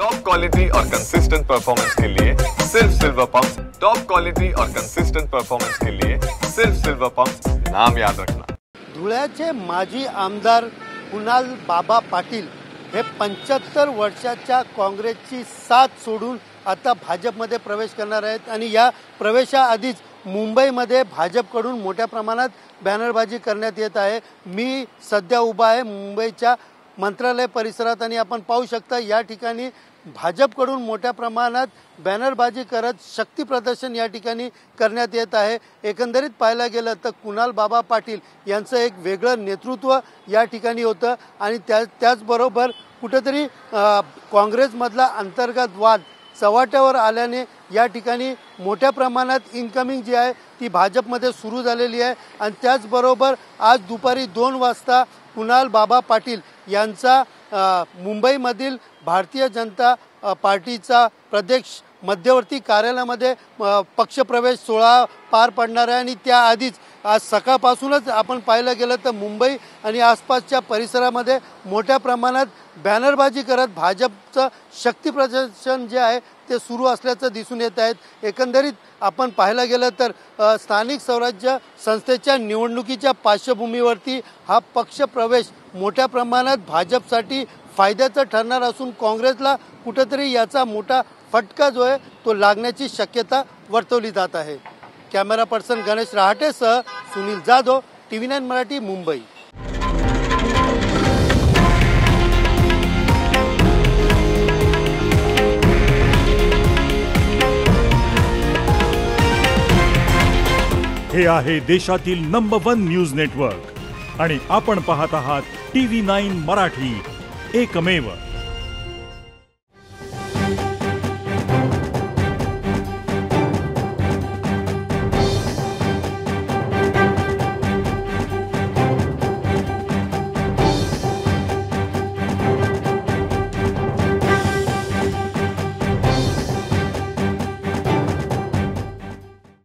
Top quality और consistent performance के लिए सिर्फ सिल्वर पंप्स। टॉप क्वालिटी और कंसिस्टेंट परफॉर्मेंस के लिए सिर्फ सिल्वर पंप्स, नाम याद रखना। धुळ्याचे माजी आमदार कुणाल बाबा पाटील हे 75 वर्षाच्या काँग्रेसची साथ सोडून आता भाजपमध्ये प्रवेश करणार आहेत आणि या प्रवेशाआधीच मुंबईमध्ये भाजपकडून मोठ्या प्रमाणात बॅनरबाजी करण्यात येत आहे। मी सध्या उभा आहे मुंबईच्या मंत्रालय परिसरात आणि आपण पाहू शकता या ठिकाणी भाजपकडून मोठ्या प्रमाणात बॅनरबाजी करत शक्ती प्रदर्शन या ठिकाणी करण्यात येत आहे। एकंदरीत पाहायला गेलं तर कुणाल बाबा पाटील यांचं एक वेगळं नेतृत्व या ठिकाणी होतं आणि त्याचबरोबर कुठेतरी काँग्रेसमधला अंतर्गत वाद चव्हाट्यावर आल्याने या ठिकाणी मोठ्या प्रमाणात इनकमिंग जी आहे ती भाजपमध्ये सुरू झालेली आहे आणि त्याचबरोबर आज दुपारी 2 वाजता कुणाल बाबा पाटील यांचा मुंबईमधील भारतीय जनता पार्टीचा प्रदेश मध्यवर्ती कार्यालयामध्ये पक्षप्रवेश सोहळा पार पडणार आहे आणि त्याआधीच आज सकाळपासूनच आपण पाहायला गेलं तर मुंबई आणि आसपासच्या परिसरामध्ये मोठ्या प्रमाणात बॅनरबाजी करत भाजपचं शक्ती प्रदर्शन जे आहे ते सुरू असल्याचं दिसून येत आहेत। एकंदरीत आपण पाहायला गेलं तर स्थानिक स्वराज्य संस्थेच्या निवडणुकीच्या पार्श्वभूमीवरती हा पक्षप्रवेश मोठ्या प्रमाणात भाजपसाठी फायद्याचं ठरणार असून काँग्रेसला कुठेतरी याचा मोठा फटका जो आहे तो लागण्याची शक्यता वर्तवली जात आहे। कॅमेरा पर्सन गणेश रहाटेसह सुनील जाधव, TV9 मराठी, मुंबई। हे आहे देशातील नंबर 1 न्यूज नेटवर्क आणि आपण पाहत आहात TV9 मराठी, एकमेव।